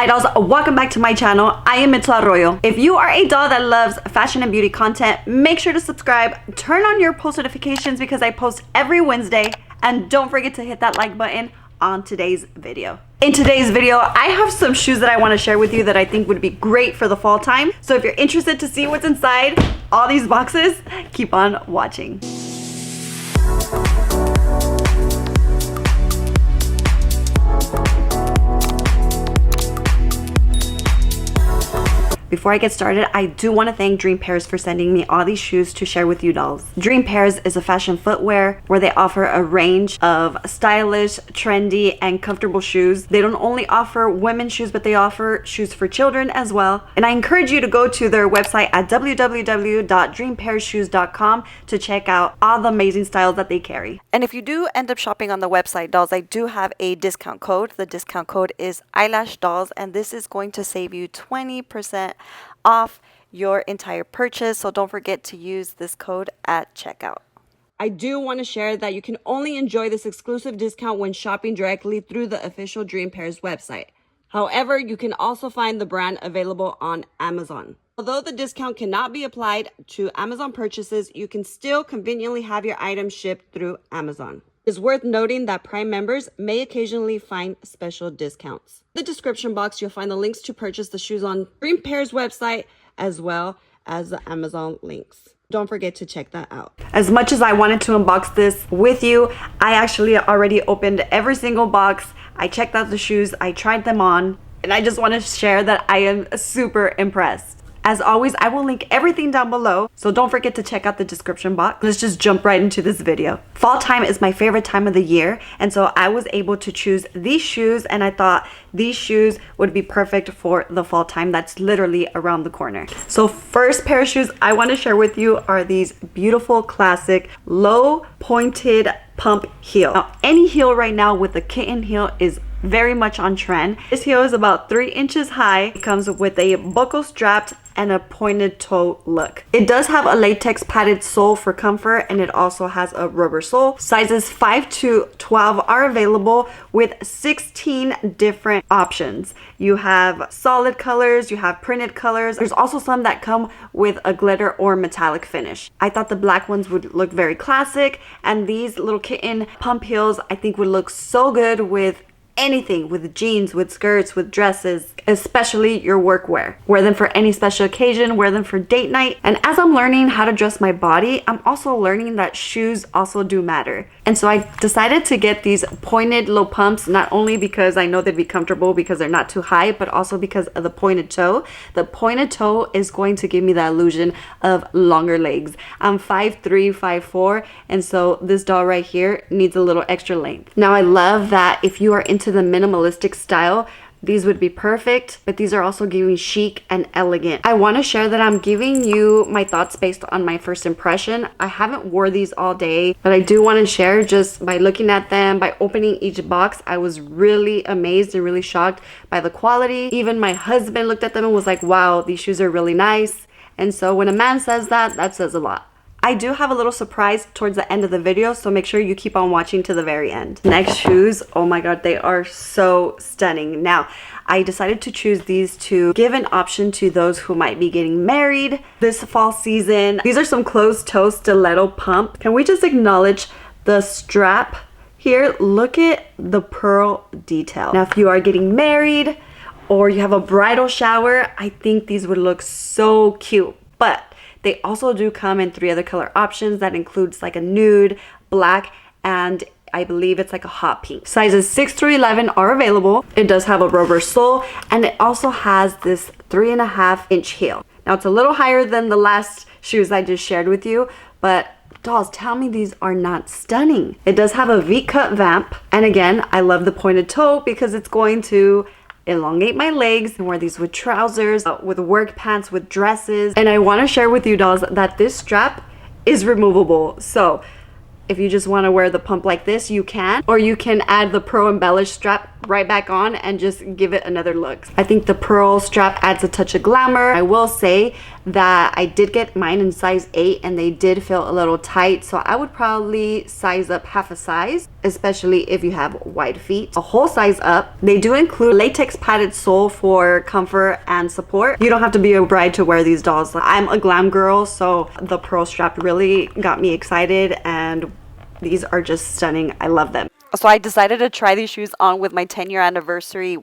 Hi dolls, welcome back to my channel. I am Mitchell Arroyo. If you are a doll that loves fashion and beauty content, make sure to subscribe, turn on your post notifications because I post every Wednesday, and don't forget to hit that like button on today's video. In today's video, I have some shoes that I want to share with you that I think would be great for the fall time. So if you're interested to see what's inside all these boxes, keep on watching. Before I get started, I do want to thank Dream Pairs for sending me all these shoes to share with you dolls. Dream Pairs is a fashion footwear where they offer a range of stylish, trendy, and comfortable shoes. They don't only offer women's shoes, but they offer shoes for children as well. And I encourage you to go to their website at www.dreampairshoes.com to check out all the amazing styles that they carry. And if you do end up shopping on the website, dolls, I do have a discount code. The discount code is EYELASHDOLLS, and this is going to save you 20% off your entire purchase, so don't forget to use this code at checkout. I do want to share that you can only enjoy this exclusive discount when shopping directly through the official Dream Pairs website. However, you can also find the brand available on Amazon. Although the discount cannot be applied to Amazon purchases, you can still conveniently have your items shipped through Amazon. It's worth noting that Prime members may occasionally find special discounts. In the description box, you'll find the links to purchase the shoes on Dream Pairs website as well as the Amazon links. Don't forget to check that out. As much as I wanted to unbox this with you, I actually already opened every single box. I checked out the shoes, I tried them on, and I just want to share that I am super impressed. As always, I will link everything down below, so don't forget to check out the description box. Let's just jump right into this video. Fall time is my favorite time of the year, and so I was able to choose these shoes, and I thought these shoes would be perfect for the fall time that's literally around the corner. So first pair of shoes I want to share with you are these beautiful classic low pointed pump heel. Now, any heel right now with a kitten heel is very much on trend. This heel is about 3 inches high. It comes with a buckle strapped and a pointed toe look. It does have a latex padded sole for comfort, and it also has a rubber sole. Sizes 5 to 12 are available with 16 different options. You have solid colors, you have printed colors. There's also some that come with a glitter or metallic finish. I thought the black ones would look very classic, and these little kitten pump heels I think would look so good with anything, with jeans, with skirts, with dresses, especially your workwear. Wear them for any special occasion, wear them for date night. And as I'm learning how to dress my body, I'm also learning that shoes also do matter. And so I decided to get these pointed low pumps, not only because I know they'd be comfortable because they're not too high, but also because of the pointed toe. The pointed toe is going to give me the illusion of longer legs. I'm 5'3", 5'4", and so this doll right here needs a little extra length. Now I love that if you are into the minimalistic style, these would be perfect, but these are also giving chic and elegant. I want to share that I'm giving you my thoughts based on my first impression. I haven't wore these all day, but I do want to share just by looking at them, by opening each box. I was really amazed and really shocked by the quality. Even my husband looked at them and was like, wow, these shoes are really nice. And so when a man says that, that says a lot. I do have a little surprise towards the end of the video, so make sure you keep on watching to the very end. Next shoes, oh my god, they are so stunning. Now, I decided to choose these to give an option to those who might be getting married this fall season. These are some closed-toe stiletto pump. Can we just acknowledge the strap here? Look at the pearl detail. Now, if you are getting married or you have a bridal shower, I think these would look so cute. But they also do come in 3 other color options that includes like a nude, black, and I believe it's like a hot pink. Sizes 6 through 11 are available. It does have a rubber sole, and it also has this 3.5-inch heel. Now it's a little higher than the last shoes I just shared with you, but dolls, tell me these are not stunning. It does have a V-cut vamp, and again, I love the pointed toe because it's going to elongate my legs, and wear these with trousers, with work pants, with dresses. And I want to share with you dolls that this strap is removable. So if you just want to wear the pump like this, you can, or you can add the pro embellished strap right back on and just give it another look. I think the pearl strap adds a touch of glamour. I will say that I did get mine in size 8 and they did feel a little tight, so I would probably size up half a size, especially if you have wide feet. A whole size up. They do include latex padded sole for comfort and support. You don't have to be a bride to wear these dolls. I'm a glam girl, so the pearl strap really got me excited, and these are just stunning. I love them. So I decided to try these shoes on with my 10-year anniversary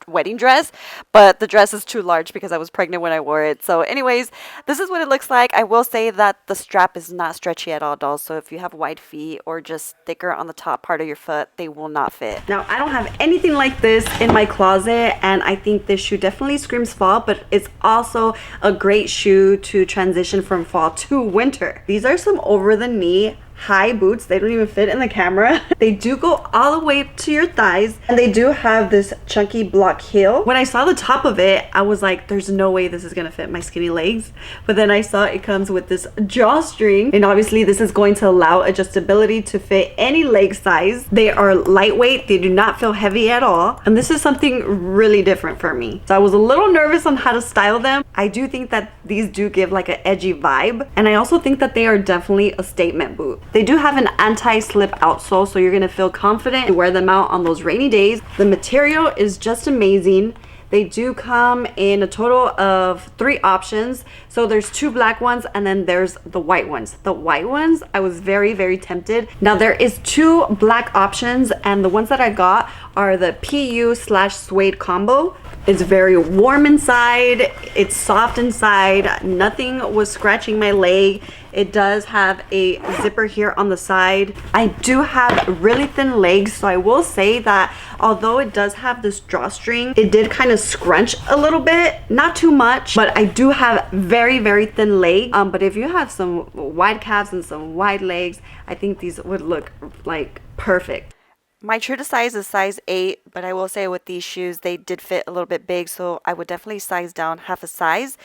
wedding dress, but the dress is too large because I was pregnant when I wore it. So anyways, this is what it looks like. I will say that the strap is not stretchy at all, dolls. So if you have wide feet or just thicker on the top part of your foot, they will not fit. Now, I don't have anything like this in my closet, and I think this shoe definitely screams fall, but it's also a great shoe to transition from fall to winter. These are some over-the-knee high boots. They don't even fit in the camera. They do go all the way to your thighs, and they do have this chunky block heel. When I saw the top of it, I was like, there's no way this is gonna fit my skinny legs. But then I saw it comes with this drawstring, and obviously this is going to allow adjustability to fit any leg size. They are lightweight. They do not feel heavy at all, and this is something really different for me. So I was a little nervous on how to style them. I do think that these do give like an edgy vibe, and I also think that they are definitely a statement boot. They do have an anti-slip outsole, so you're gonna feel confident to wear them out on those rainy days. The material is just amazing. They do come in a total of 3 options. So there's 2 black ones and then there's the white ones. The white ones, I was very, very tempted. Now there is 2 black options, and the ones that I got are the PU/suede combo. It's very warm inside. It's soft inside. Nothing was scratching my leg. It does have a zipper here on the side. I do have really thin legs, so I will say that although it does have this drawstring, it did kind of scrunch a little bit. Not too much, but I do have very, very thin legs. But if you have some wide calves and some wide legs, I think these would look like perfect. My true to size is size 8, but I will say with these shoes, they did fit a little bit big, so I would definitely size down half a size.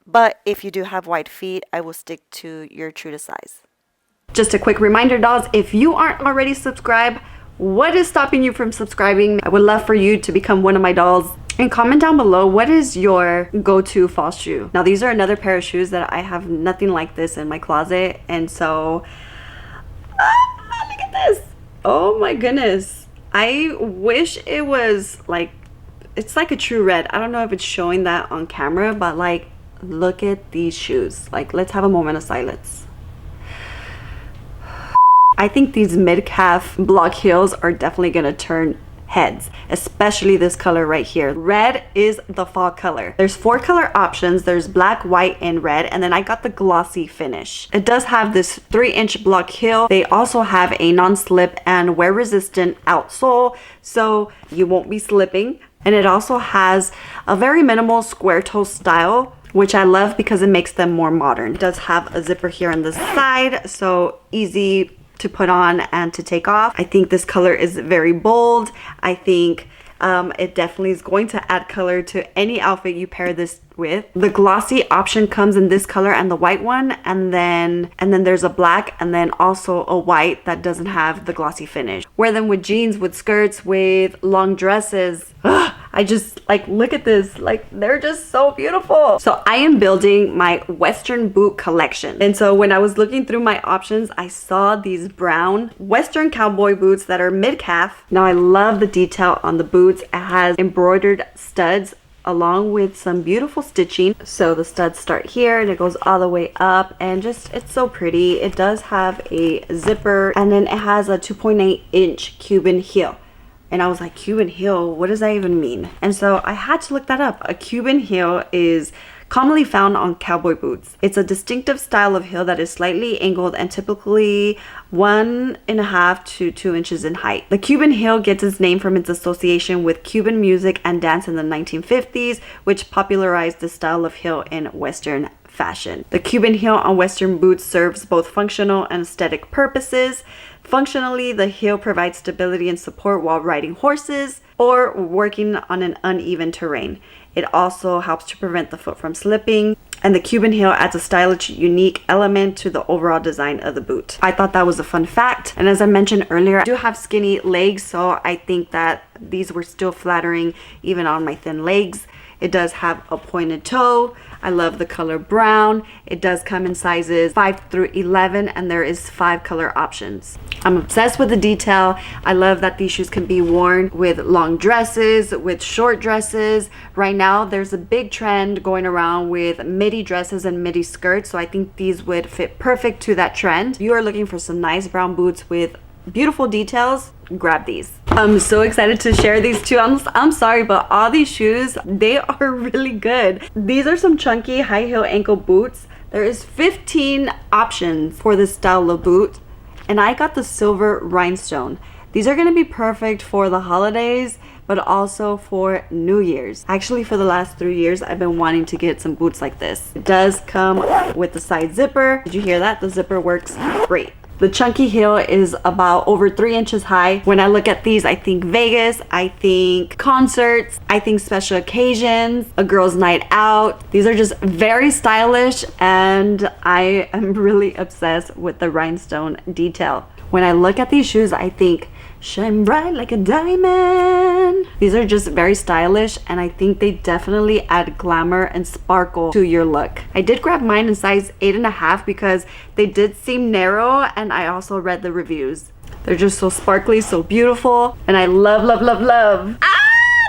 But if you do have wide feet, I will stick to your true to size. Just a quick reminder, dolls, if you aren't already subscribed, what is stopping you from subscribing? I would love for you to become one of my dolls. And comment down below, what is your go-to fall shoe? Now, these are another pair of shoes that I have nothing like this in my closet. And so, look at this. Oh my goodness. I wish it was like, it's like a true red. I don't know if it's showing that on camera, but like, look at these shoes. Like, let's have a moment of silence. I think these mid-calf block heels are definitely gonna turn heads, especially this color right here. Red is the fall color. There's 4 color options. There's black, white, and red, and then I got the glossy finish. It does have this 3-inch block heel. They also have a non-slip and wear-resistant outsole, so you won't be slipping. And it also has a very minimal square toe style, which I love because it makes them more modern. It does have a zipper here on the side, so easy to put on and to take off. I think this color is very bold. I think it definitely is going to add color to any outfit you pair this with. The glossy option comes in this color and the white one, and then there's a black and then also a white that doesn't have the glossy finish. Wear them with jeans, with skirts, with long dresses. I just like, look at this, like they're just so beautiful. So I am building my Western boot collection, and so when I was looking through my options, I saw these brown Western cowboy boots that are mid-calf. Now I love the detail on the boots. It has embroidered studs along with some beautiful stitching. So the studs start here and it goes all the way up, and just, it's so pretty. It does have a zipper, and then it has a 2.8-inch Cuban heel. And I was like, Cuban heel, what does that even mean? And so I had to look that up. A Cuban heel is commonly found on cowboy boots. It's a distinctive style of heel that is slightly angled and typically 1.5 to 2 inches in height. The Cuban heel gets its name from its association with Cuban music and dance in the 1950s, which popularized the style of heel in Western fashion. The Cuban heel on Western boots serves both functional and aesthetic purposes. Functionally, the heel provides stability and support while riding horses or working on an uneven terrain. It also helps to prevent the foot from slipping. and the Cuban heel adds a stylish, unique element to the overall design of the boot. I thought that was a fun fact. And as I mentioned earlier, I do have skinny legs, so I think that these were still flattering even on my thin legs. It does have a pointed toe. I love the color brown. It does come in sizes 5 through 11, and there is 5 color options. I'm obsessed with the detail. I love that these shoes can be worn with long dresses, with short dresses. Right now, there's a big trend going around with midi dresses and midi skirts, so I think these would fit perfect to that trend. If you are looking for some nice brown boots with beautiful details, grab these. I'm so excited to share these two. I'm sorry, but all these shoes, they are really good. These are some chunky high heel ankle boots. There is 15 options for this style of boot, and I got the silver rhinestone. These are going to be perfect for the holidays, but also for New Year's. Actually, for the last 3 years, I've been wanting to get some boots like this. It does come with the side zipper. Did you hear that? The zipper works great. The chunky heel is about over 3 inches high. When I look at these, I think Vegas, I think concerts, I think special occasions, a girl's night out. These are just very stylish, and I am really obsessed with the rhinestone detail. When I look at these shoes, I think shine bright like a diamond. These are just very stylish, and I think they definitely add glamour and sparkle to your look. I did grab mine in size 8.5 because they did seem narrow, and I also read the reviews. They're just so sparkly, so beautiful, and I love, love, love, love.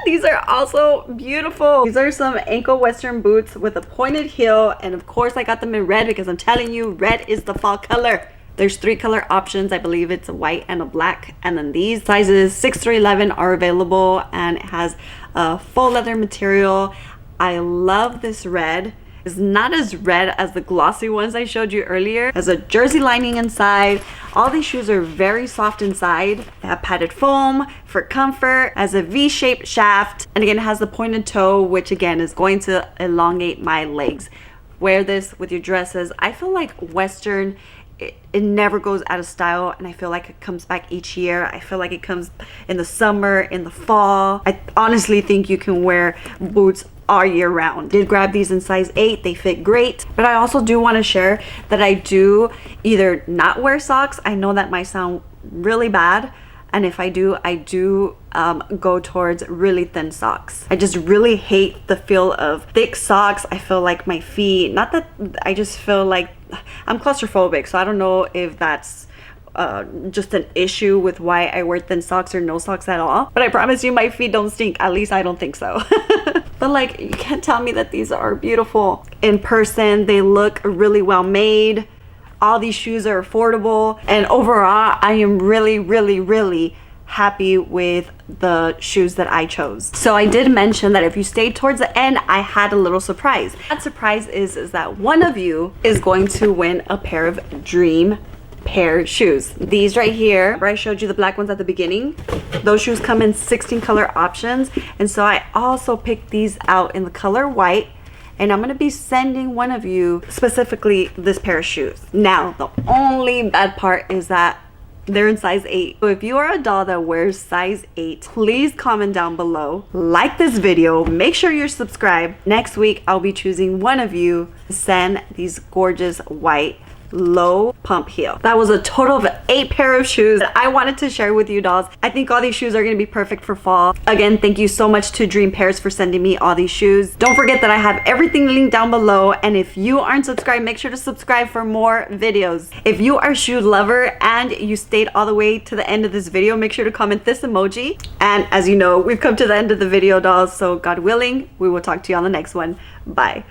These are also beautiful. These are some ankle western boots with a pointed heel, and of course I got them in red because I'm telling you, red is the fall color. There's 3 color options. I believe it's a white and a black. And then these sizes 6 through 11 are available, and it has a faux leather material. I love this red. It's not as red as the glossy ones I showed you earlier. It has a jersey lining inside. All these shoes are very soft inside. They have padded foam for comfort, has a V-shaped shaft, and again, it has the pointed toe, which again is going to elongate my legs. Wear this with your dresses. I feel like Western, it never goes out of style, and I feel like it comes back each year. I feel like it comes in the summer, in the fall. I honestly think you can wear boots all year round. Did grab these in size 8. They fit great, but I also do want to share that I do either not wear socks. I know that might sound really bad, and if I do go towards really thin socks. I just really hate the feel of thick socks. I feel like my feet, not that, I just feel like I'm claustrophobic, so I don't know if that's just an issue with why I wear thin socks or no socks at all. But I promise you, my feet don't stink. At least I don't think so. But like, you can't tell me that these are beautiful. In person, they look really well made. All these shoes are affordable, and overall, I am really, really, really happy with the shoes that I chose. So I did mention that if you stayed towards the end, I had a little surprise. That surprise is that one of you is going to win a pair of dream pair shoes. These right here, where I showed you the black ones at the beginning, those shoes come in 16 color options, and so I also picked these out in the color white, and I'm gonna be sending one of you specifically this pair of shoes. Now, the only bad part is that they're in size 8. So if you are a doll that wears size 8, please comment down below, like this video, make sure you're subscribed. Next week, I'll be choosing one of you to send these gorgeous white low pump heel. That was a total of 8 pair of shoes that I wanted to share with you, dolls. I think all these shoes are going to be perfect for fall. Again, thank you so much to Dream Pairs for sending me all these shoes. Don't forget that I have everything linked down below, and if you aren't subscribed, make sure to subscribe for more videos. If you are a shoe lover and you stayed all the way to the end of this video, make sure to comment this emoji. And as you know, we've come to the end of the video, dolls, so God willing, we will talk to you on the next one. Bye.